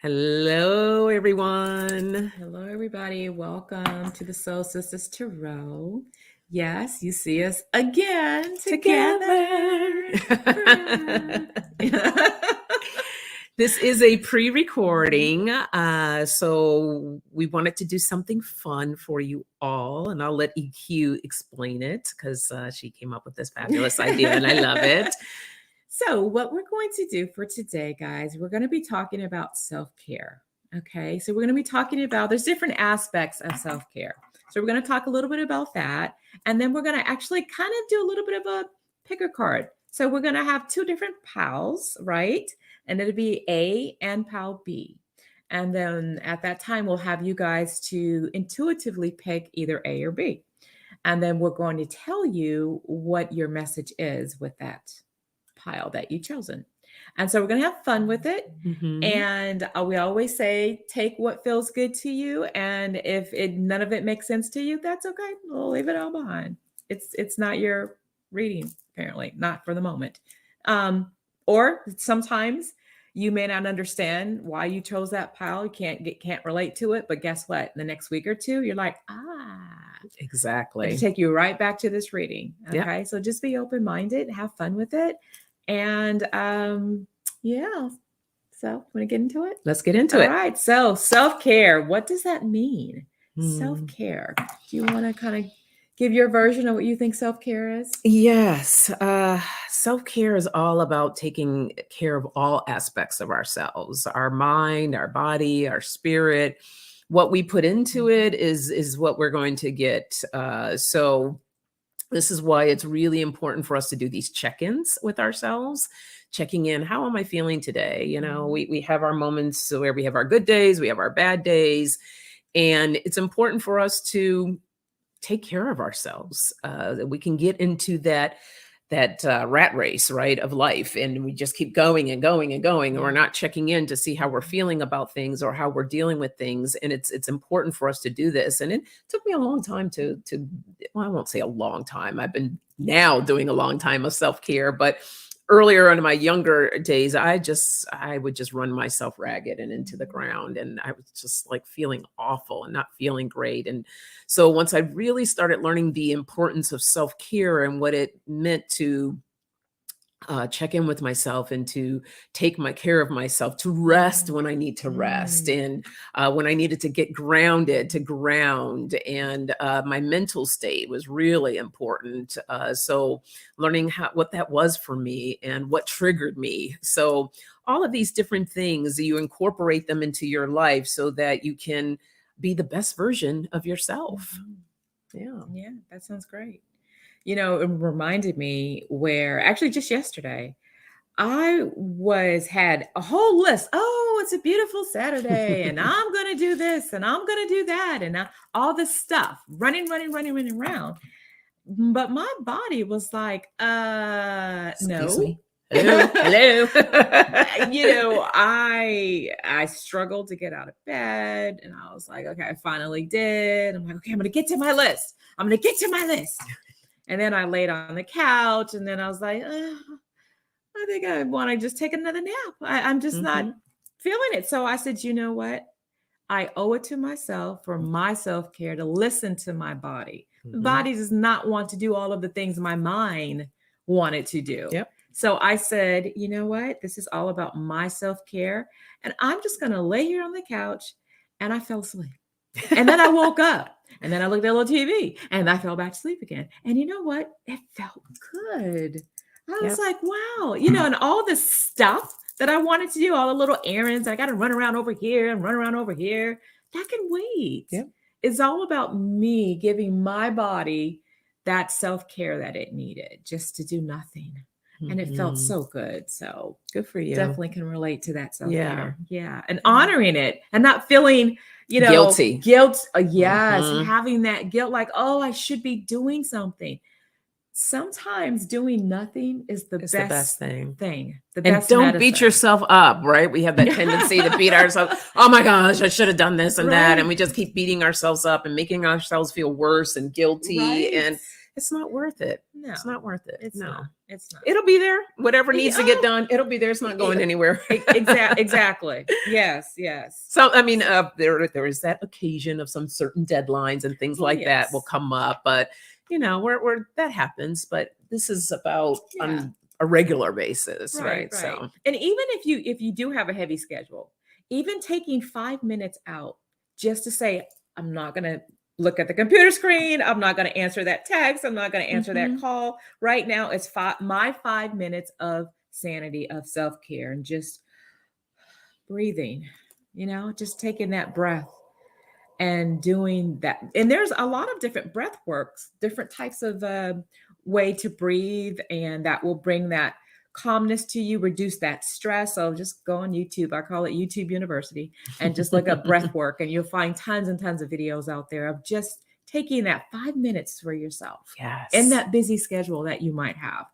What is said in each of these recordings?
Hello, everyone. Hello, everybody. Welcome to the Soul Sisters Tarot. Yes, you see us again together. This is a pre-recording, so we wanted to do something fun for you all, and I'll let EQ explain it because she came up with this fabulous idea, and I love it. So what we're going to do for today, guys, we're going to be talking about self-care. Okay, so we're going to be talking about, there's different aspects of self-care. So we're going to talk a little bit about that. And then we're going to actually kind of do a little bit of a picker card. So we're going to have two different pals, right? And it'll be A and pal B. And then at that time, we'll have you guys to intuitively pick either A or B. And then we're going to tell you what your message is with that pile that you've chosen. And so we're going to have fun with it. Mhm. And we always say, take what feels good to you. And if none of it makes sense to you, that's okay. We'll leave it all behind. It's not your reading, apparently, not for the moment. Or sometimes you may not understand why you chose that pile. You can't relate to it. But guess what? In the next week or two, you're like, Exactly. It'll take you right back to this reading. Okay. Yep. So just be open-minded, have fun with it. And yeah. So want to get into it? Let's get into it. All right. So self-care, what does that mean? Hmm. Self-care. Do you want to kind of give your version of what you think self-care is? Yes. Self-care is all about taking care of all aspects of ourselves, our mind, our body, our spirit. What we put into it is what we're going to get. So this is why it's really important for us to do these check-ins with ourselves, checking in. How am I feeling today? You know, we have our moments where we have our good days, we have our bad days. And it's important for us to take care of ourselves. We can get into that rat race, right, of life. And we just keep going and going and going. And we're not checking in to see how we're feeling about things or how we're dealing with things. And it's important for us to do this. And it took me a long time to well, I won't say a long time. I've been now doing a long time of self-care, but earlier in my younger days, I would just run myself ragged and into the ground. And I was just like feeling awful and not feeling great. And so once I really started learning the importance of self-care and what it meant to check in with myself and to take my care of myself, to rest when I need to rest, and when I needed to get grounded, to ground, and my mental state was really important. So learning what that was for me and what triggered me. So all of these different things, you incorporate them into your life so that you can be the best version of yourself. Yeah, that sounds great. You know, it reminded me where actually just yesterday I had a whole list. Oh, it's a beautiful Saturday, and I'm going to do this, and I'm going to do that, and all this stuff, running around. But my body was like, Excuse no. me. Hello. You know, I struggled to get out of bed, and I was like, okay, I finally did. I'm like, okay, I'm going to get to my list. And then I laid on the couch, and then I was like, I think I want to just take another nap. I'm just not feeling it. So I said, you know what? I owe it to myself for my self-care to listen to my body. The body does not want to do all of the things my mind wanted to do. Yep. So I said, you know what? This is all about my self-care. And I'm just going to lay here on the couch. And I fell asleep. And then I woke up. And then I looked at a little TV and I fell back to sleep again. And you know what? It felt good. I was like, wow, you know, and all this stuff that I wanted to do, all the little errands, I got to run around over here and run around over here. That can wait. Yep. It's all about me giving my body that self-care that it needed just to do nothing. And it felt so good. So good for you. Definitely can relate to that self-care. Yeah. And honoring it and not feeling, you know, guilty. Guilt. Yes. Having that guilt, like, oh, I should be doing something. Sometimes doing nothing is the best thing. The best don't medicine. Beat yourself up, right? We have that tendency to beat ourselves. Oh my gosh, I should have done this and that. And we just keep beating ourselves up and making ourselves feel worse and guilty. And it's not worth it. No, It's not worth it. it's No. not. It's not. It'll be there. Whatever needs to get Oh, done, it'll be there. It's not going anywhere. Exactly. Yes. Yes. So, I mean, there is that occasion of some certain deadlines and things like that will Yes. come up, but you know, where that happens. But this is about Yeah. on a regular basis, right? Right. So, And even if you do have a heavy schedule, even taking 5 minutes out just to say, I'm not going to look at the computer screen. I'm not going to answer that text. I'm not going to answer that Mhm. call. Right now, it's my 5 minutes of sanity, of self-care, and just breathing, just taking that breath and doing that. And there's a lot of different breath works, different types of way to breathe, and that will bring that calmness to you, reduce that stress. So just go on YouTube. I call it YouTube University, and just look up breath work, and you'll find tons and tons of videos out there of just taking that 5 minutes for yourself yes. in that busy schedule that you might have,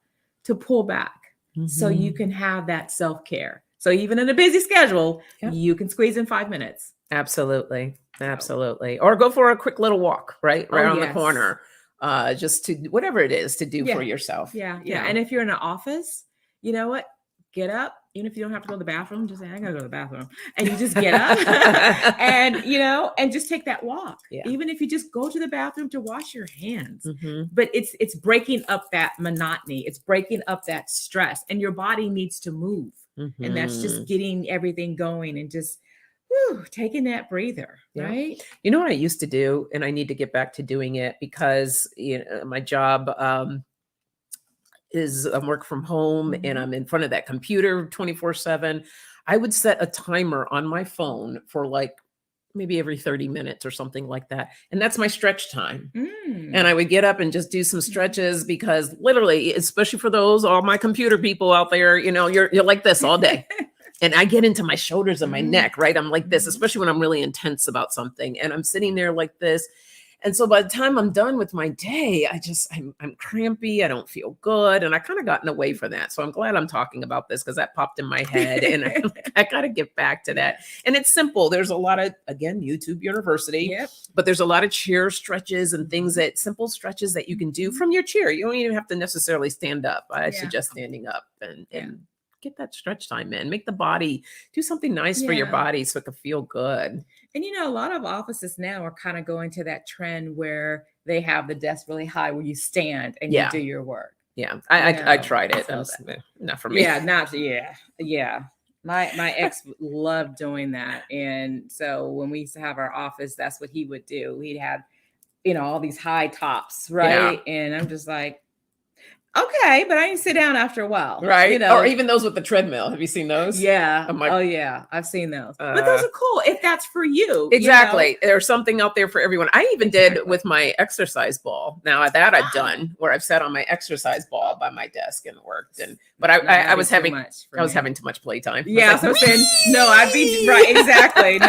to pull back so you Mhm. can have that self-care. So even in a busy schedule, Yep. you can squeeze in 5 minutes. Absolutely. Absolutely. Or go for a quick little walk, right around the Yes. corner. Just to whatever it is to do Yeah. for yourself. Yeah. you know. And if you're in an office, you know what? Get up. Even if you don't have to go to the bathroom, just say, I gotta go to the bathroom. And you just get up and, and just take that walk. Yeah. Even if you just go to the bathroom to wash your hands. Mhm. But it's breaking up that monotony. It's breaking up that stress. And your body needs to move. And that's just Mhm. getting everything going and just taking that breather, Yeah. right? You know what I used to do, and I need to get back to doing it because my job is I work from home and Mhm. I'm in front of that computer 24/7. I would set a timer on my phone for like maybe every 30 minutes or something like that. And that's my stretch time. And I would get up and just do some stretches because literally, especially for all my computer people out there, you're like this all day. And I get into my shoulders and my neck, right? I'm like this, especially when I'm really intense about something. And I'm sitting there like this. And so by the time I'm done with my day, I'm crampy. I don't feel good. And I kind of gotten away from that. So I'm glad I'm talking about this because that popped in my head and I got to get back to that. And it's simple. There's a lot of, again, YouTube University, Yep. but there's a lot of chair stretches and simple stretches that you can do from your chair. You don't even have to necessarily stand up. I suggest standing up and get that stretch time in. Make the body do something nice for your body so it can feel good. And a lot of offices now are kind of going to that trend where they have the desk really high where you stand and you do your work. Yeah. I tried it. So Not for me. Yeah. My ex loved doing that. And so when we used to have our office, that's what he would do. He'd have, all these high tops, right? Yeah. And I'm just like, okay, but I need to sit down after a while. Right. Or even those with the treadmill. Have you seen those? Yeah. Oh, yeah. I've seen those. But those are cool if that's for you. Exactly. There's something out there for everyone. I even did with my exercise ball. Now that I've done where I've sat on my exercise ball by my desk and worked. But I was having too much playtime. Yeah. So saying, no, I'd be right. Exactly. No.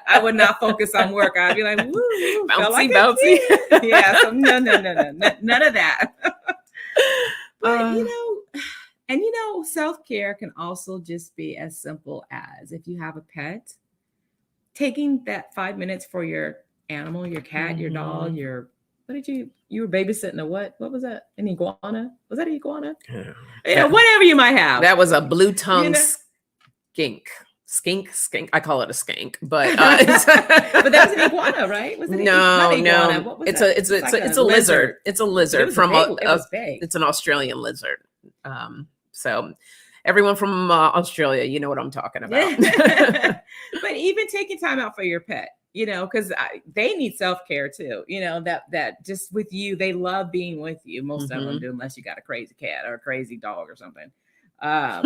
I would not focus on work. I'd be like, woo, bouncy. Yeah. So no, none of that. But self-care can also just be as simple as if you have a pet, taking that 5 minutes for your animal, your cat, your dog, you were babysitting what was that? An iguana? Was that an iguana? Whatever you might have. That was a blue-tongued skink. I call it a skank, but but that was an iguana, right? Was it no. What was it's a lizard. It's a lizard it was big. It's an Australian lizard. So everyone from Australia, you know what I'm talking about. But even taking time out for your pet, because they need self-care too. That just with you, they love being with you. Most of them do, unless you got a crazy cat or a crazy dog or something. I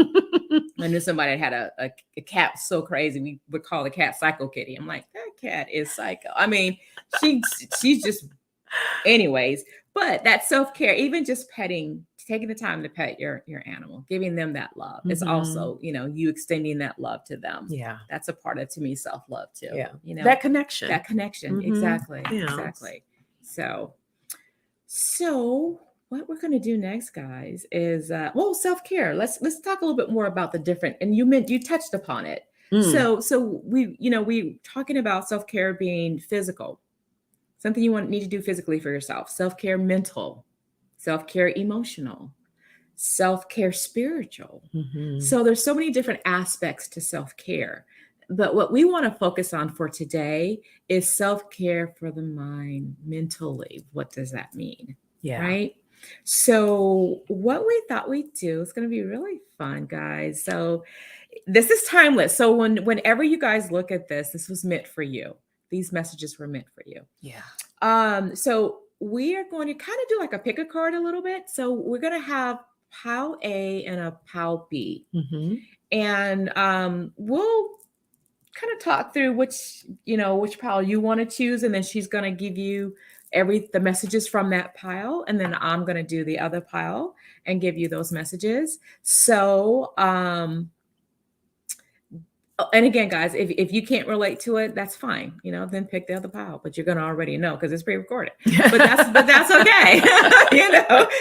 knew somebody had a cat so crazy we would call the cat Psycho Kitty. I'm like, that cat is psycho. I mean, she's just, anyways. But that self-care, even just taking the time to pet your animal, giving them that love, it's also you extending that love to them. Yeah, that's a part of, to me, self-love too. Yeah, that connection. Exactly. Yeah. Exactly. So what we're going to do next, guys, is self-care. Let's talk a little bit more about the different, and you touched upon it. So we talking about self-care being physical. something you need to do physically for yourself, self-care mental, self-care emotional, self-care spiritual. So there's so many different aspects to self-care. But what we want to focus on for today is self-care for the mind mentally. What does that mean? Yeah. Right? So what we thought we'd do is going to be really fun, guys. So this is timeless. So whenever you guys look at this, this was meant for you. These messages were meant for you. Yeah. So we are going to kind of do like a pick a card a little bit. So we're going to have pile A and a pile B. And we'll kind of talk through which pile you want to choose. And then she's going to give you the messages from that pile. And then I'm going to do the other pile and give you those messages. So, and again, guys, if you can't relate to it, that's fine. Then pick the other pile, but you're going to already know because it's pre-recorded. But that's okay.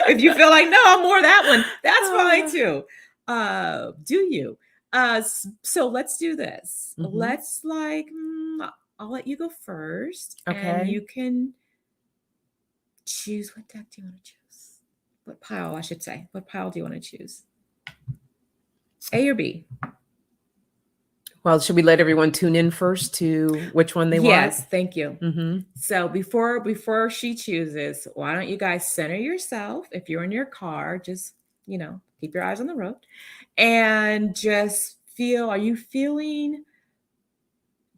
If you feel like, no, I'm more that one, that's fine too. Do you? So let's do this. Let's I'll let you go first. Okay. And you can choose what deck do you want to choose? What pile, I should say. What pile do you want to choose? A or B? Well, should we let everyone tune in first to which one they want? Yes, thank you. So before she chooses, why don't you guys center yourself? If you're in your car, just, keep your eyes on the road and just are you feeling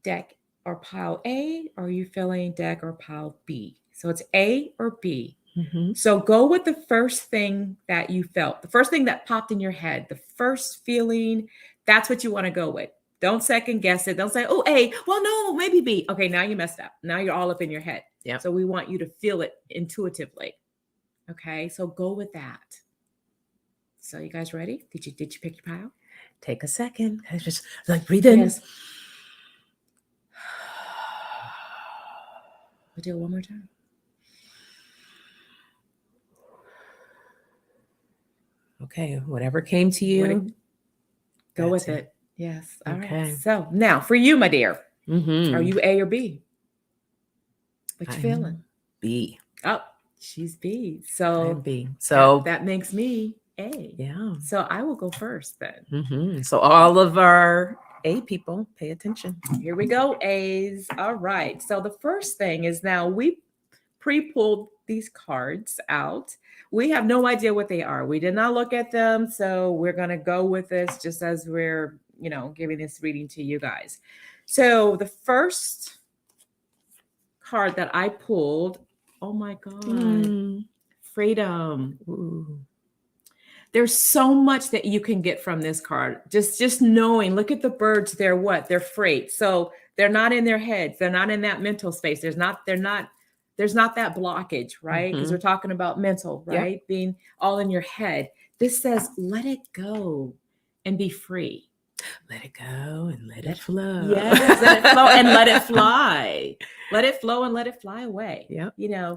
deck or pile A, or are you feeling deck or pile B? So it's A or B. So go with the first thing that you felt, the first thing that popped in your head, the first feeling, that's what you want to go with. Don't second guess it. Don't say, oh, A, well, no, maybe B. Okay, now you messed up. Now you're all up in your head. Yeah. So we want you to feel it intuitively. Okay, so go with that. So you guys ready? Did you pick your pile? Take a second. Just breathe in. Yes. We'll do it one more time. Okay, whatever came to you, go with it. Yes. All okay. Right. So now for you, my dear, are you A or B? What you feeling? B. Oh, she's B. So I'm B. So that makes me A. Yeah. So I will go first then. So all of our A people, pay attention. Here we go, A's. All right. So the first thing is now we pre-pulled these cards out. We have no idea what they are. We did not look at them. So we're going to go with this just as we're, giving this reading to you guys. So the first card that I pulled, oh my God, freedom. Ooh. There's so much that you can get from this card. Just knowing, look at the birds. They're what? They're free. So they're not in their heads. They're not in that mental space. There's not that blockage, right? Because we're talking about mental, right? Yep. Being all in your head. This says, let it go and be free. Let it go and let it flow. Yes, let it flow and let it fly. Let it flow and let it fly away. Yeah.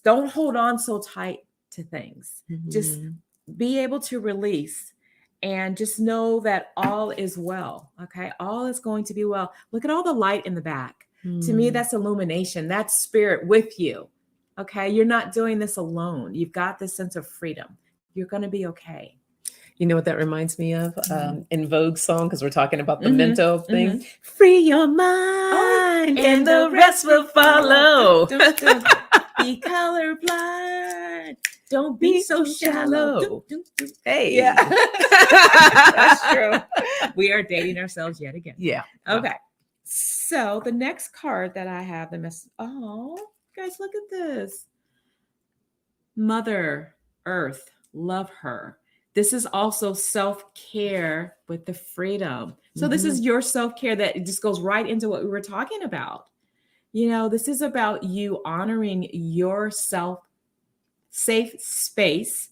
Don't hold on so tight to things. Just be able to release and just know that all is well. Okay. All is going to be well. Look at all the light in the back. To me, that's illumination. That's spirit with you. Okay. You're not doing this alone. You've got this sense of freedom. You're going to be okay. You know what that reminds me of? In Vogue's song, because we're talking about the mental thing. Free your mind and the rest will follow. Be colorblind. Don't be so shallow. Hey. Yeah. That's true. We are dating ourselves yet again. Yeah. Okay. So the next card that I have, guys, look at this. Mother Earth, love her. This is also self-care with the freedom. So this is your self-care that it just goes right into what we were talking about. This is about you honoring yourself, safe space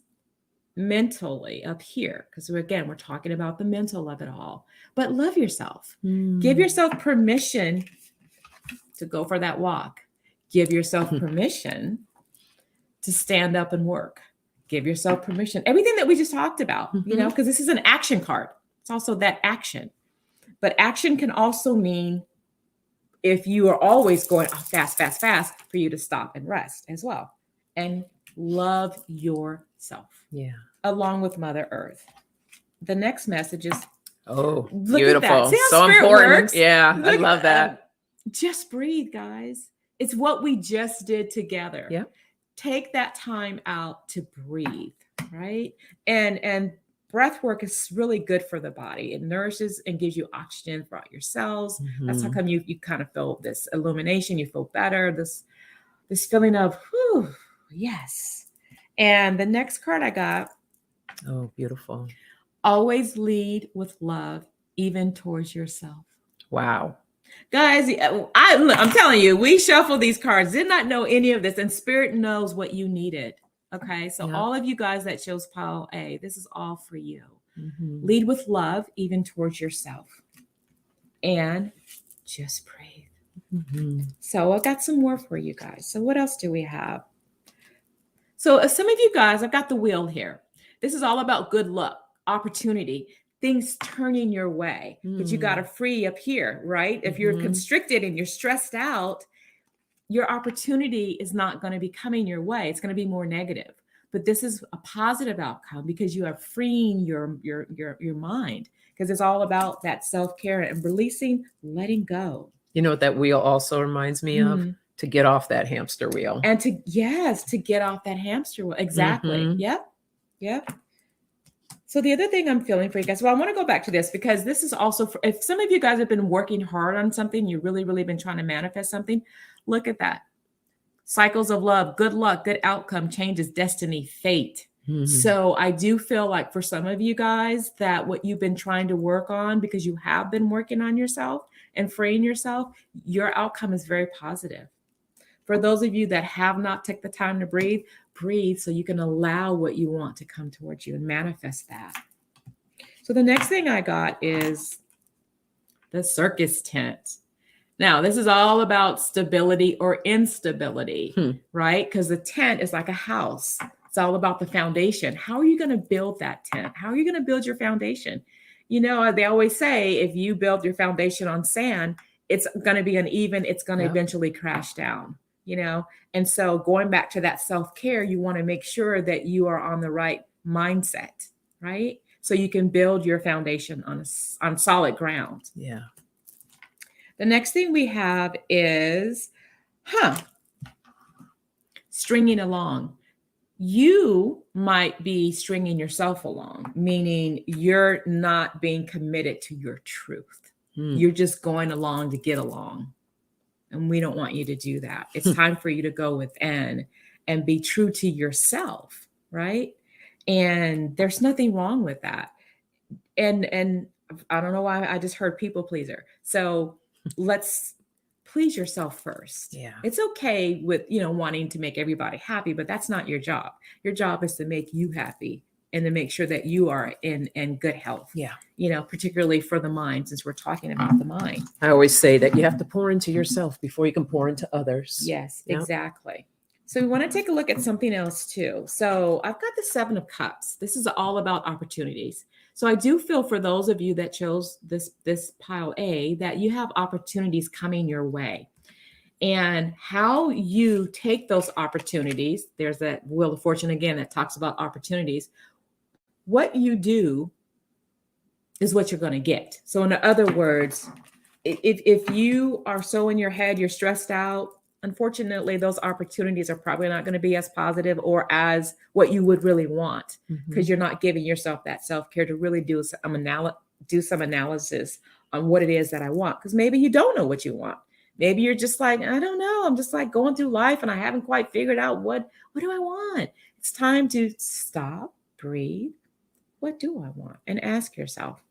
mentally up here. Because we're talking about the mental of it all. But love yourself. Give yourself permission to go for that walk. Give yourself permission to stand up and work. Give yourself permission. Everything that we just talked about, because this is an action card. It's also that action. But action can also mean if you are always going fast, fast, fast, for you to stop and rest as well. And love yourself. Yeah. Along with Mother Earth. The next message is, Oh, look beautiful. at that. See how so spirit important. works? Yeah. I Look love at that. Just breathe, guys. It's what we just did together. Yeah. Take that time out to breathe, right? And breath work is really good for the body. It nourishes and gives you oxygen throughout your cells. That's how come you kind of feel this illumination, you feel better, this feeling of, whew, yes. And the next card I got. Oh, beautiful. Always lead with love, even towards yourself. Wow. Guys, I'm telling you, we shuffled these cards, did not know any of this, and Spirit knows what you needed. Okay, so all of you guys that chose pile A, this is all for you. Lead with love, even towards yourself. And just breathe. So I got some more for you guys. So what else do we have? So some of you guys, I've got the wheel here. This is all about good luck, opportunity, things turning your way. But you got to free up here, right? If you're constricted and you're stressed out, your opportunity is not going to be coming your way. It's going to be more negative. But this is a positive outcome because you are freeing your mind, because it's all about that self-care and releasing, letting go. You know what that wheel also reminds me of? To get off that hamster wheel. And to get off that hamster wheel. Exactly. Yep. So the other thing I'm feeling for you guys, well, I want to go back to this because this is also for, if some of you guys have been working hard on something, you've really, really been trying to manifest something, look at that. Cycles of love, good luck, good outcome, changes, destiny, fate. So I do feel like for some of you guys that what you've been trying to work on, because you have been working on yourself and freeing yourself, your outcome is very positive. For those of you that have not taken the time to breathe so you can allow what you want to come towards you and manifest that. So the next thing I got is the circus tent. Now, this is all about stability or instability, right? Because the tent is like a house. It's all about the foundation. How are you going to build that tent? How are you going to build your foundation? You know, they always say if you build your foundation on sand, it's going to be uneven. It's going to eventually crash down. You know, and so going back to that self-care, you want to make sure that you are on the right mindset, right? So you can build your foundation on solid ground. Yeah. The next thing we have is, stringing along. You might be stringing yourself along, meaning you're not being committed to your truth. You're just going along to get along. And we don't want you to do that. It's time for you to go within and be true to yourself, right? And there's nothing wrong with that. And I don't know why I just heard people pleaser. So let's please yourself first. Yeah. It's okay with, wanting to make everybody happy, but that's not your job. Your job is to make you happy and to make sure that you are in good health. Yeah. Particularly for the mind, since we're talking about the mind. I always say that you have to pour into yourself before you can pour into others. Yes, exactly. So we want to take a look at something else too. So I've got the 7 of Cups. This is all about opportunities. So I do feel for those of you that chose this pile A, that you have opportunities coming your way. And how you take those opportunities, there's that Wheel of Fortune again that talks about opportunities. What you do is what you're going to get. So in other words, if you are so in your head, you're stressed out, unfortunately, those opportunities are probably not going to be as positive or as what you would really want, because you're not giving yourself that self-care to really do some analysis on what it is that I want. Because maybe you don't know what you want. Maybe you're just like, I don't know. I'm just like going through life and I haven't quite figured out what do I want? It's time to stop, breathe. What do I want? And ask yourself.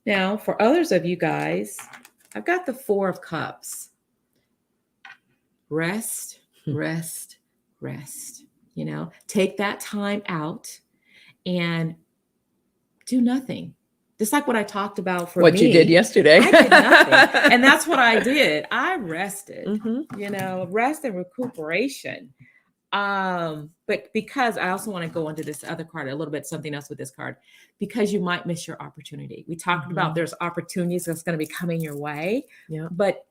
Now, for others of you guys, I've got the 4 of Cups. Rest, rest, rest. Take that time out and do nothing. Just like what I talked about for what me. You did yesterday. I did nothing. And that's what I did. I rested, rest and recuperation. But because I also want to go into this other card a little bit, something else with this card, because you might miss your opportunity. We talked about there's opportunities that's going to be coming your way, Yeah. but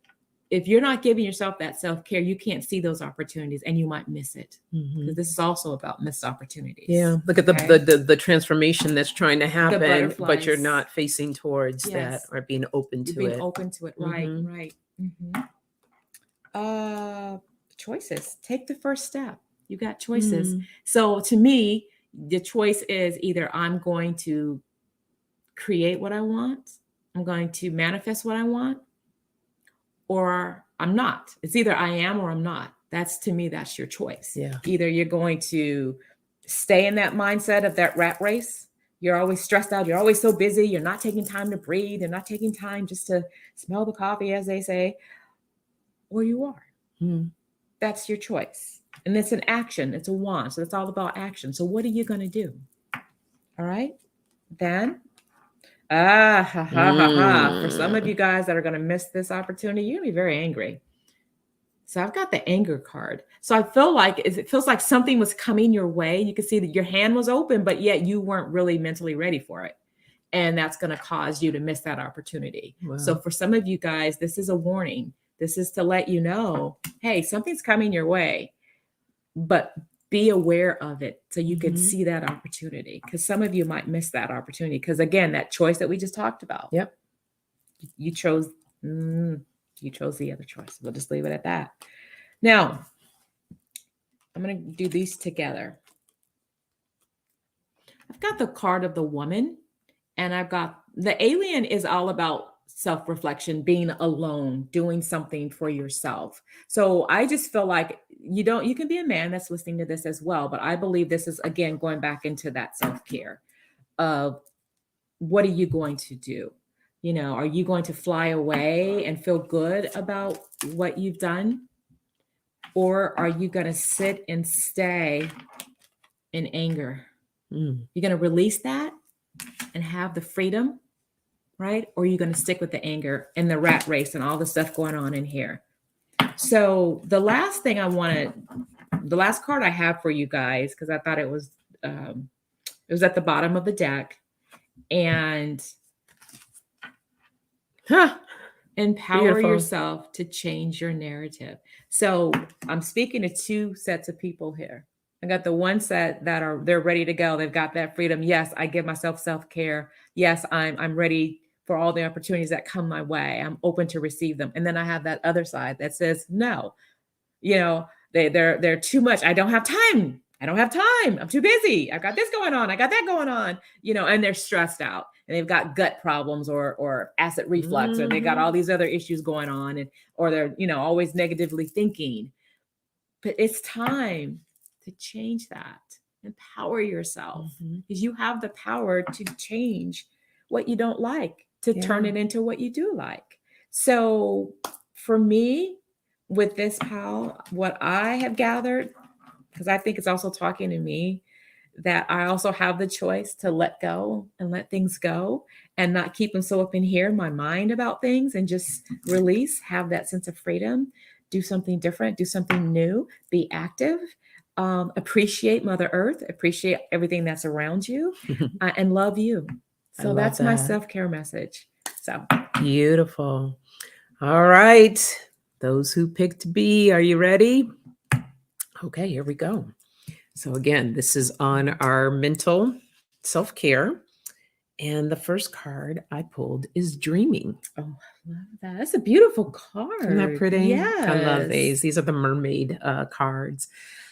if you're not giving yourself that self-care, you can't see those opportunities and you might miss it. Because this is also about missed opportunities. Yeah. Look at the transformation that's trying to happen, but you're butterflies. not facing towards that Yes. or being open to Being it. open to it. Right, right. Choices. Take the first step. You got choices. So to me, the choice is either I'm going to create what I want, I'm going to manifest what I want, or I'm not. It's either I am or I'm not. That's, to me, that's your choice. Yeah. Either you're going to stay in that mindset of that rat race. You're always stressed out. You're always so busy. You're not taking time to breathe. You're not taking time just to smell the coffee, as they say, or you are. That's your choice. And it's an action. It's a want. So it's all about action. So what are you going to do? All right. Then, for some of you guys that are going to miss this opportunity, you're going to be very angry. So I've got the anger card. So I feel like it feels like something was coming your way. You can see that your hand was open, but yet you weren't really mentally ready for it. And that's going to cause you to miss that opportunity. Wow. So for some of you guys, this is a warning. This is to let you know, hey, something's coming your way, but be aware of it so you can see that opportunity, because some of you might miss that opportunity. Because again, that choice that we just talked about. Yep. You chose the other choice. We'll just leave it at that. Now, I'm going to do these together. I've got the card of the woman, and I've got the alien is all about self-reflection, being alone, doing something for yourself. So I just feel like you can be a man that's listening to this as well, but I believe this is, again, going back into that self-care of what are you going to do? You know, are you going to fly away and feel good about what you've done? Or are you going to sit and stay in anger? You're going to release that and have the freedom, right? Or are you going to stick with the anger and the rat race and all the stuff going on in here? So the last thing the last card I have for you guys, because I thought it was at the bottom of the deck, and empower yourself to change your narrative. So I'm speaking to two sets of people here. I got the one set that they're ready to go. They've got that freedom. Yes, I give myself self-care. Yes, I'm ready for all the opportunities that come my way. I'm open to receive them. And then I have that other side that says, no, they're too much. I don't have time. I'm too busy. I've got this going on. I got that going on, and they're stressed out and they've got gut problems or acid reflux, or they got all these other issues going on, or they're, always negatively thinking. But it's time to change that. Empower yourself, because you have the power to change what you don't like, to turn it into what you do like. So for me, with this pal, what I have gathered, because I think it's also talking to me, that I also have the choice to let go and let things go and not keep them so up in here in my mind about things, and just release, have that sense of freedom, do something different, do something new, be active, appreciate Mother Earth, appreciate everything that's around you, and love you. So that's my self-care message. So beautiful. All right. Those who picked B, are you ready? Okay, here we go. So again, this is on our mental self-care. And the first card I pulled is dreaming. Oh, I love that. That's a beautiful card. Isn't that pretty? Yes. I love these. These are the mermaid cards.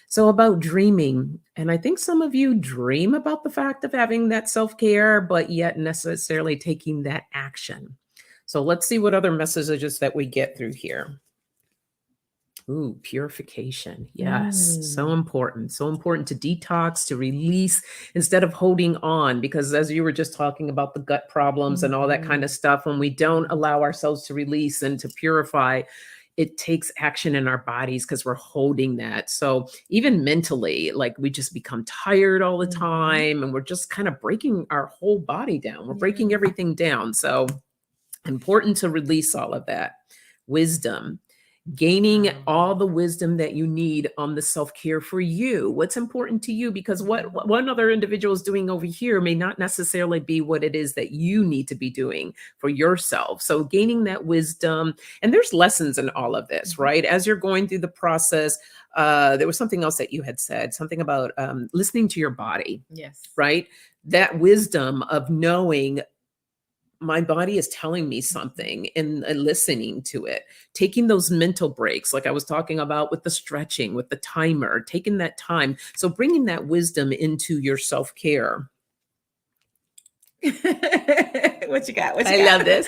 So about dreaming. And I think some of you dream about the fact of having that self-care, but yet necessarily taking that action. So let's see what other messages that we get through here. Ooh, purification. Yes. So important. So important to detox, to release instead of holding on, because as you were just talking about the gut problems and all that kind of stuff, when we don't allow ourselves to release and to purify, it takes action in our bodies because we're holding that. So even mentally, like we just become tired all the time, and we're just kind of breaking our whole body down. We're breaking everything down. So important to release all of that. Wisdom. gaining Wow. all the wisdom that you need on the self-care for you, what's important to you, because what one other individual is doing over here may not necessarily be what it is that you need to be doing for yourself. So gaining that wisdom, and there's lessons in all of this, right? As you're going through the process, there was something else that you had said, something about listening to your body, Yes. right? That wisdom of knowing my body is telling me something, and listening to it, taking those mental breaks, like I was talking about with the stretching, with the timer, taking that time. So bringing that wisdom into your self-care. What you got? What you I got? love this,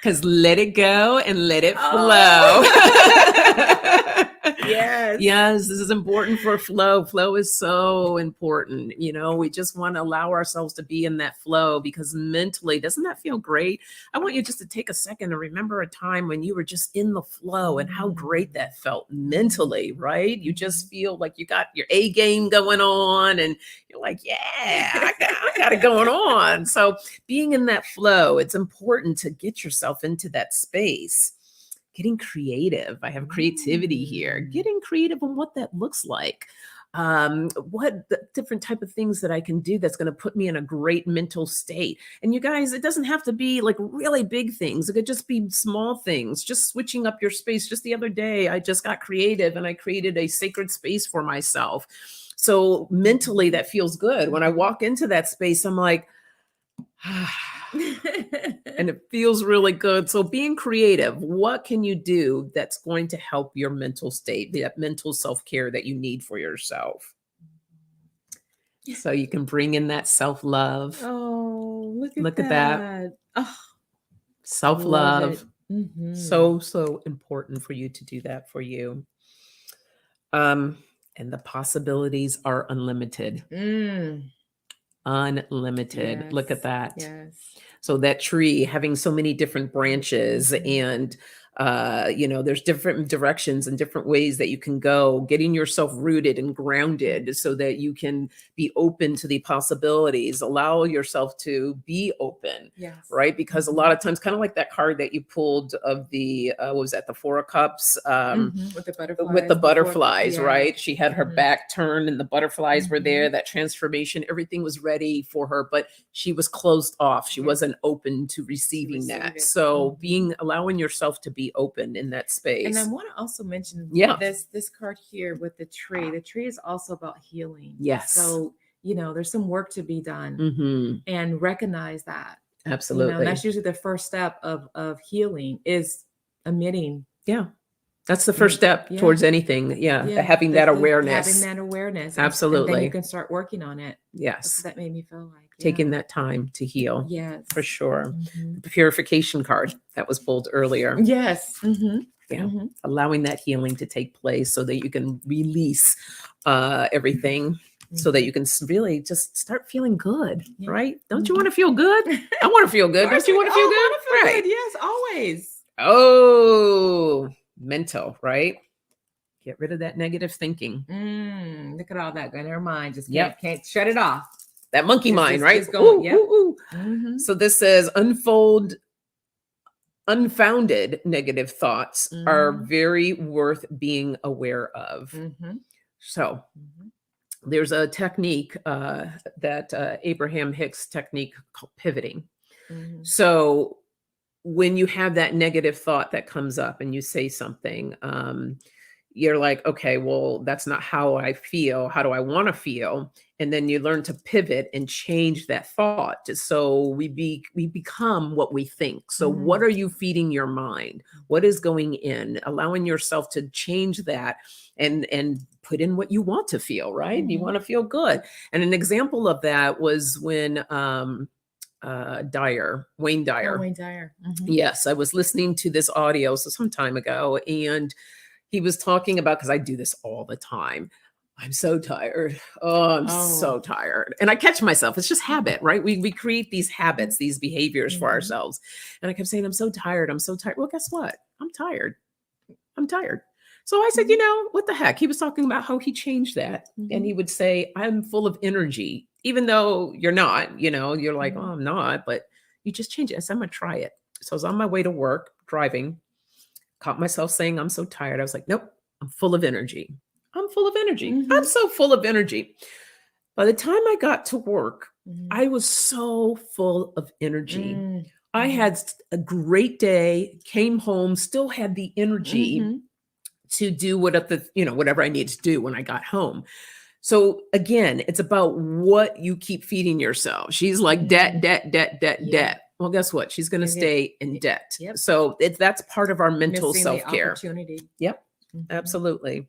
because let it go and let it flow. Yes. Yes, this is important for flow. Flow is so important. You know, we just want to allow ourselves to be in that flow, because mentally, doesn't that feel great? I want you just to take a second and remember a time when you were just in the flow and how great that felt mentally, right? You just feel like you got your A game going on, and you're like, yeah, I got it going on. So being in that flow, it's important to get yourself into that space. Getting creative. I have creativity here. Getting creative on what that looks like. What the different type of things that I can do that's going to put me in a great mental state. And you guys, it doesn't have to be like really big things. It could just be small things, just switching up your space. Just the other day, I just got creative and I created a sacred space for myself. So mentally, that feels good. When I walk into that space, I'm like, and it feels really good. So being creative, what can you do that's going to help your mental state, that mental self-care that you need for yourself? So you can bring in that self-love. Oh, Look at that. Oh, Self-love. Mhm. So important for you to do that for you. And the possibilities are unlimited. Unlimited. Look at Yes. that. Yes. So that tree having so many different branches, and you know, there's different directions and different ways that you can go, getting yourself rooted and grounded so that you can be open to the possibilities, allow yourself to be open. Yes. Right? Because a lot of times, kind of like that card that you pulled of the what was that, the Four of Cups, With the butterflies. with the butterflies, Yeah. right? She had her Mhm. back turned and the butterflies were there, that transformation, everything was ready for her, but she was closed off. She wasn't open to receiving receive that. it. So allowing yourself to be open in that space. And I want to also mention Yeah. this card here with the tree. The tree is also about healing. Yes. So, you know, there's some work to be done, Mhm. and recognize that. You know, Absolutely. and that's usually the first step of healing, is admitting. Yeah. That's the first step Yeah. towards anything. Yeah. Having that awareness. Having that awareness. Absolutely. And then you can start working on it. That's Yes. what that made me feel like. Taking that time to heal. Yes. For sure. Mhm. The purification card that was pulled earlier. Yes. Yeah. Allowing that healing to take place so that you can release everything, so that you can really just start feeling good, right? Don't you want to feel good? I want to feel good. Don't you want to feel good? Right. Good. Yes, always. Oh, mental, right? Get rid of that negative thinking. Look at all that going in our mind. Just Yep. can't shut it off. That monkey mind, right? Just going. Ooh, Yep. ooh, ooh. So this says unfounded negative thoughts are very worth being aware of. So there's a technique that Abraham Hicks technique called pivoting. So when you have that negative thought that comes up and you say something, you're like, okay, well, that's not how I feel. How do I want to feel? And then you learn to pivot and change that thought. So we become what we think. So what are you feeding your mind? What is going in? Allowing yourself to change that and put in what you want to feel, right? You want to feel good. And an example of that was when Wayne Dyer. Wayne Dyer. Yes, I was listening to this audio some time ago, and he was talking about, because I do this all the time. I'm so tired. Oh, I'm so tired. And I catch myself. It's just habit, right? We create these habits, these behaviors for ourselves. And I kept saying, I'm so tired. I'm so tired. Well, guess what? I'm tired. I'm tired. So I said, you know, what the heck? He was talking about how he changed that. And he would say, I'm full of energy, even though you're not, you know, you're like, oh, I'm not, but you just change it. I said, I'm going to try it. So I was on my way to work driving. Caught myself saying, I'm so tired. I was like, nope, I'm full of energy. I'm full of energy. Mhm. I'm so full of energy. By the time I got to work, Mhm. I was so full of energy. Mm. I had a great day, came home, still had the energy Mhm. to do whatever I needed to do when I got home. So again, it's about what you keep feeding yourself. She's like debt, debt, debt, debt, Yeah. debt. Well, guess what? She's going to You're gonna- stay in debt. Yep. So that's part of our mental Missing the self-care. opportunity. Yep, Mhm. absolutely.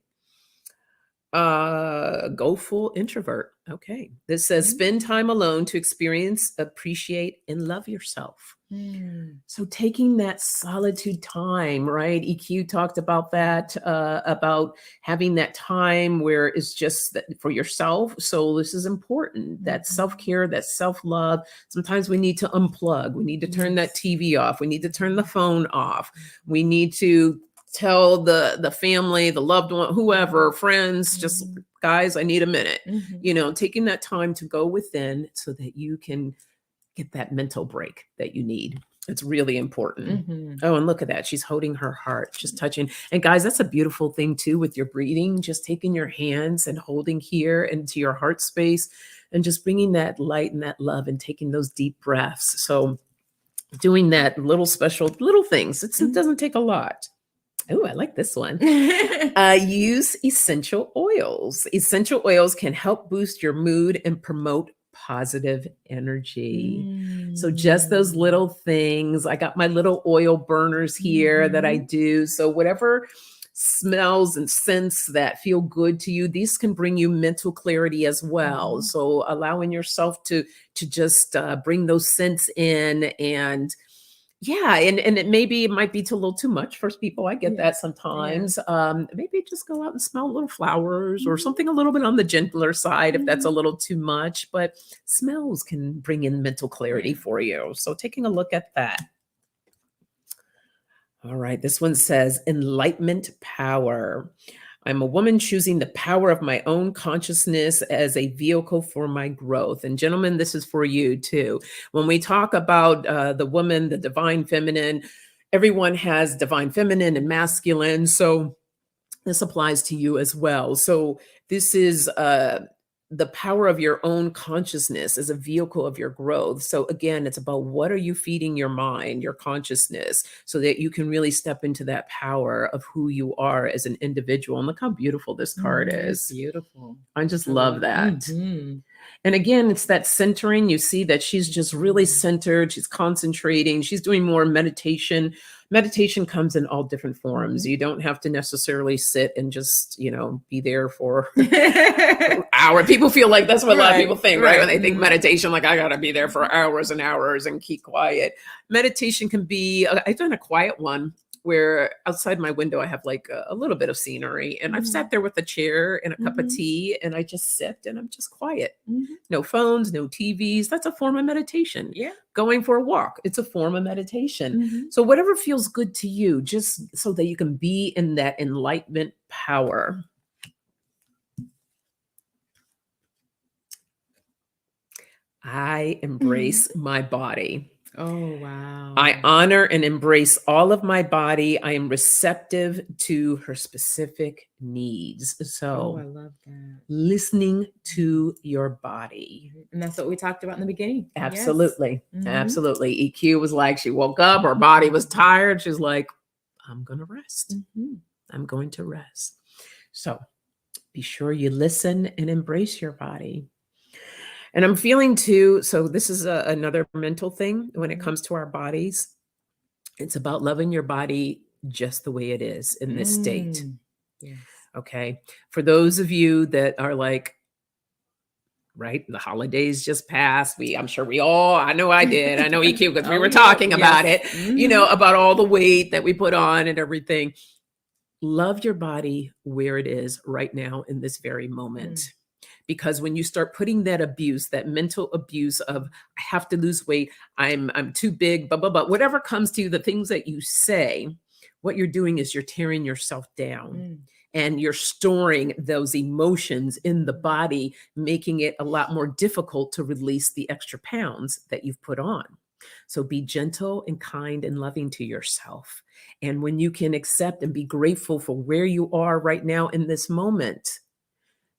Go full introvert. Okay. This says spend time alone to experience, appreciate, and love yourself. Mm. So taking that solitude time, right? EQ talked about that, about having that time where it's just for yourself. So this is important, that Mhm. self-care, that self-love. Sometimes we need to unplug. We need to turn that Yes. TV off. We need to turn the phone off. We need to tell the family, the loved one, whoever, friends, just guys, I need a minute. Mhm. Taking that time to go within so that you can get that mental break that you need. It's really important. Mhm. Oh, and look at that. She's holding her heart, just touching. And guys, that's a beautiful thing too with your breathing, just taking your hands and holding here into your heart space and just bringing that light and that love and taking those deep breaths. So doing that little things. It doesn't take a lot. Oh, I like this one. Use essential oils. Essential oils can help boost your mood and promote positive energy. So just those little things. I got my little oil burners here that I do. So whatever smells and scents that feel good to you, these can bring you mental clarity as well. So allowing yourself to just bring those scents in, and yeah, and it might be a little too much for people. I get that sometimes. Maybe just go out and smell little flowers or something a little bit on the gentler side if that's a little too much. But smells can bring in mental clarity for you. So taking a look at that. All right, this one says enlightenment power. I'm a woman choosing the power of my own consciousness as a vehicle for my growth. And gentlemen, this is for you too. When we talk about the woman, the divine feminine, everyone has divine feminine and masculine. So this applies to you as well. So this is the power of your own consciousness as a vehicle of your growth. So again, it's about what are you feeding your mind, your consciousness, so that you can really step into that power of who you are as an individual. And look how beautiful this card is. It's beautiful. I just love that. And again, it's that centering. You see that she's just really centered. She's concentrating. She's doing more meditation. Meditation comes in all different forms. You don't have to necessarily sit and just, be there for an hour. People feel like that's what a lot of people think, right? When they think meditation, like I got to be there for hours and hours and keep quiet. Meditation can be, I've done a quiet one where outside my window, I have like a little bit of scenery, and I've sat there with a chair and a cup of tea, and I just sit and I'm just quiet. No phones, no TVs. That's a form of meditation. Yeah. Going for a walk, it's a form of meditation. So whatever feels good to you, just so that you can be in that enlightenment power. I embrace my body. Oh, wow. I honor and embrace all of my body. I am receptive to her specific needs. So I love that. listening to your body. And that's what we talked about in the beginning. Absolutely. Absolutely. EQ was like, she woke up, her body was tired. She's like, I'm going to rest. I'm going to rest. So be sure you listen and embrace your body. And I'm feeling too, so this is another mental thing when it comes to our bodies. It's about loving your body just the way it is in this state. Yes. Okay. For those of you that are like, right, the holidays just passed. I'm sure I know I did. I know EQ because we were talking about it, about all the weight that we put on and everything. Love your body where it is right now in this very moment. Because when you start putting that abuse, that mental abuse of I have to lose weight, I'm too big, blah, blah, blah, whatever comes to you, the things that you say, what you're doing is you're tearing yourself down and you're storing those emotions in the body, making it a lot more difficult to release the extra pounds that you've put on. So be gentle and kind and loving to yourself. And when you can accept and be grateful for where you are right now in this moment,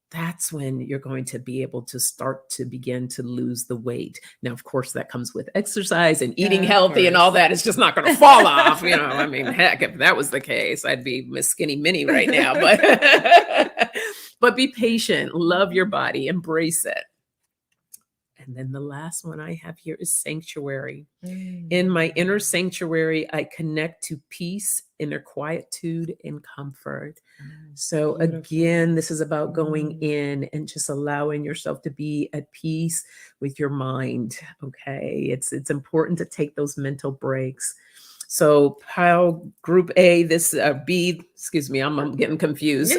that's when you're going to be able to start to begin to lose the weight. Now, of course, that comes with exercise and eating healthy and all that. It's just not going to fall off. I mean, heck, if that was the case, I'd be Miss Skinny Minnie right now. But be patient, love your body, embrace it. And then the last one I have here is sanctuary. In my inner sanctuary, I connect to peace, inner quietude, and comfort. So again, this is about going in and just allowing yourself to be at peace with your mind. Okay. It's important to take those mental breaks. So pile group A, this B, excuse me, I'm getting confused.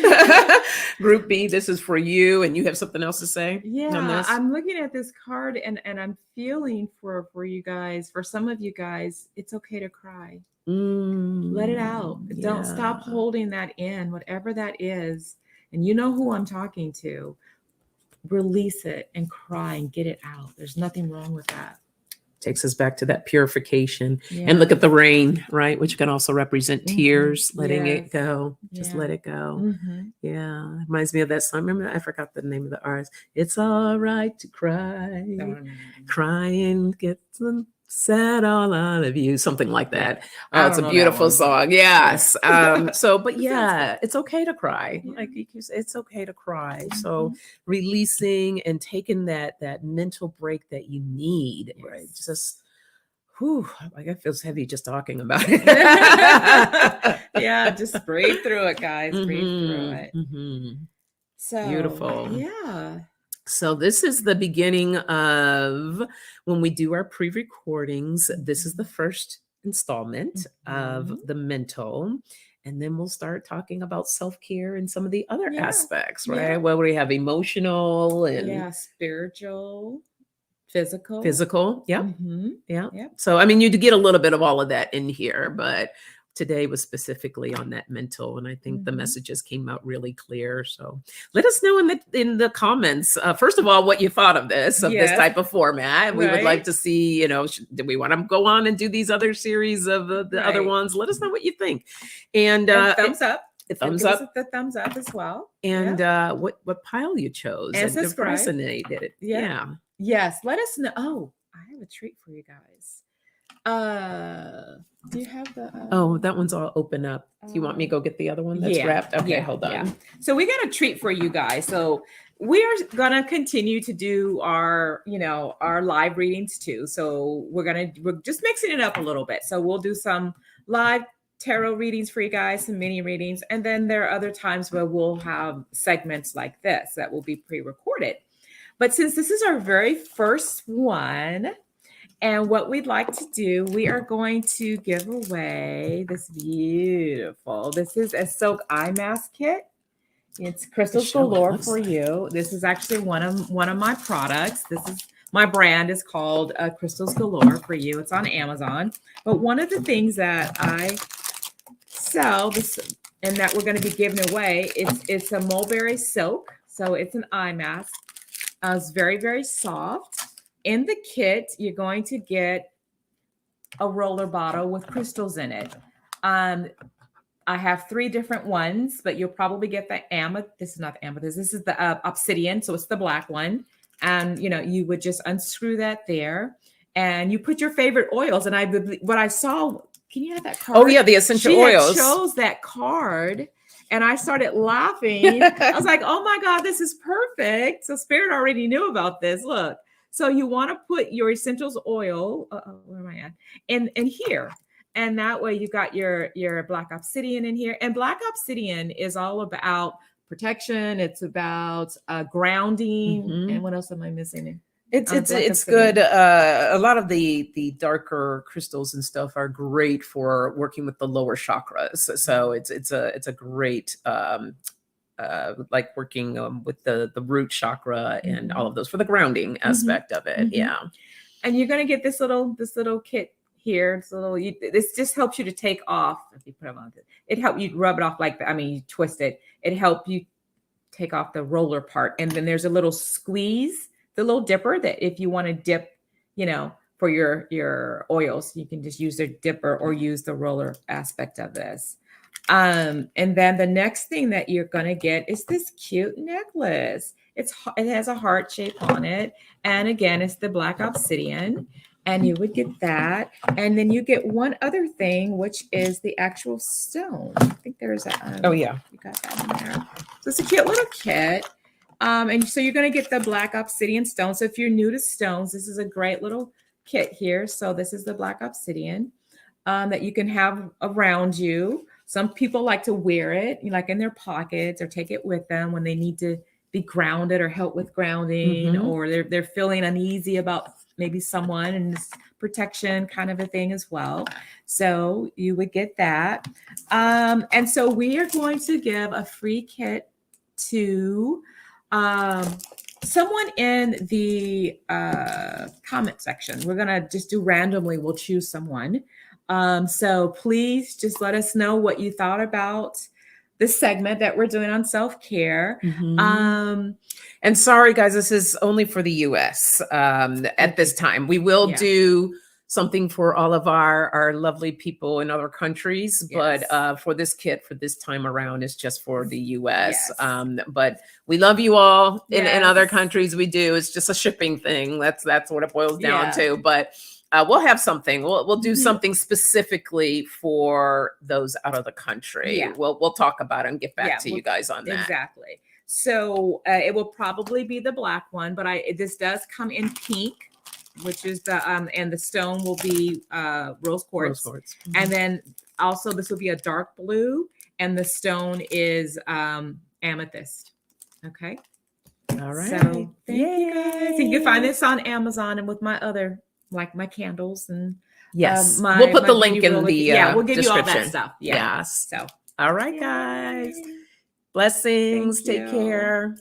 Group B, this is for you, and you have something else to say? Yeah, I'm looking at this card and I'm feeling for you guys, for some of you guys, it's okay to cry. Let it out. Don't stop holding that in, whatever that is. And you know who I'm talking to. Release it and cry and get it out. There's nothing wrong with that. Takes us back to that purification. And look at the rain, right? Which can also represent tears, letting it go. Just let it go. Yeah. Reminds me of that song. Remember, I forgot the name of the artist. It's all right to cry. Crying gets them sad all out of you. Something like that. Oh, it's a beautiful song. Yes. But yeah, it's okay to cry. Like you say, it's okay to cry. So releasing and taking that mental break that you need, right? Just, like it feels heavy just talking about it. Yeah, just breathe through it, guys. Breathe through it. So beautiful. Yeah. So this is the beginning of when we do our pre-recordings. This is the first installment of the mental. And then we'll start talking about self-care and some of the other aspects, right? Well, we have emotional and spiritual, physical. Yeah. So, I mean, you get a little bit of all of that in here, but today was specifically on that mental, and I think the messages came out really clear. So let us know in the comments, first of all, what you thought of this type of format. We would like to see, do we want to go on and do these other series of the other ones? Let us know what you think. And thumbs up. Thumbs up. The thumbs up as well. And what pile you chose and subscribe. Resonated. Yeah. Yes. Let us know. Oh, I have a treat for you guys. Do you have the that one's all open up. Do you want me to go get the other one that's wrapped? Okay, hold on. So we got a treat for you guys. So we are gonna continue to do our live readings too. So we're just mixing it up a little bit. So we'll do some live tarot readings for you guys, some mini readings, and then there are other times where we'll have segments like this that will be pre-recorded. But since this is our very first one, and what we'd like to do, we are going to give away this is a silk eye mask kit. It's crystals galore for you. This is actually one of my products. My brand is called Crystals Galore for you. It's on Amazon. But one of the things that I sell and that we're going to be giving away, it's a mulberry silk. So it's an eye mask. It's very, very soft. In the kit, you're going to get a roller bottle with crystals in it. I have 3 different ones, but you'll probably get the amethyst. This is not the amethyst. This is the obsidian. So it's the black one. And, you would just unscrew that there. And you put your favorite oils. And what I saw, can you have that card? Oh, yeah, the essential oils. She chose that card. And I started laughing. I was like, oh, my God, this is perfect. So Spirit already knew about this. Look. So you want to put your essentials oil, where am I at? In here. And that way you got your black obsidian in here. And black obsidian is all about protection. It's about grounding. And what else am I missing? It's good. A lot of the darker crystals and stuff are great for working with the lower chakras. So it's a great like working with the root chakra and all of those for the grounding aspect of it. Yeah. And you're going to get this little kit here. This just helps you to take off. If you put it on, it helps you rub it off you twist it. It helps you take off the roller part. And then there's a little squeeze, the little dipper that if you want to dip, for your oils. You can just use the dipper or use the roller aspect of this. And then the next thing that you're going to get is this cute necklace. It has a heart shape on it. And again, it's the black obsidian. And you would get that. And then you get one other thing, which is the actual stone. I think there's a... Oh, yeah. You got that in there. So it's a cute little kit. And so you're going to get the black obsidian stone. So if you're new to stones, this is a great little kit here. So this is the black obsidian that you can have around you. Some people like to wear it, like in their pockets, or take it with them when they need to be grounded or help with grounding, or they're feeling uneasy about maybe someone, and this protection kind of a thing as well. So you would get that. And so we are going to give a free kit to someone in the comment section. We're going to just do randomly. We'll choose someone. So please just let us know what you thought about this segment that we're doing on self-care. And sorry, guys, this is only for the US at this time. We will do something for all of our lovely people in other countries, but for this kit, for this time around, it's just for the US. But we love you all in other countries. We do. It's just a shipping thing. That's what it boils down to. But we'll have something. We'll do something specifically for those out of the country. We'll talk about it and get back to you guys on that. Exactly. So it will probably be the black one, but this does come in pink, which is the and the stone will be rose quartz. And then also this will be a dark blue, and the stone is amethyst. Okay. All right. So thank you guys. You can find this on Amazon and with my other, like my candles and we'll put the link in the we'll give you all that description. stuff. Yes. So all right, guys. Blessings. Take care.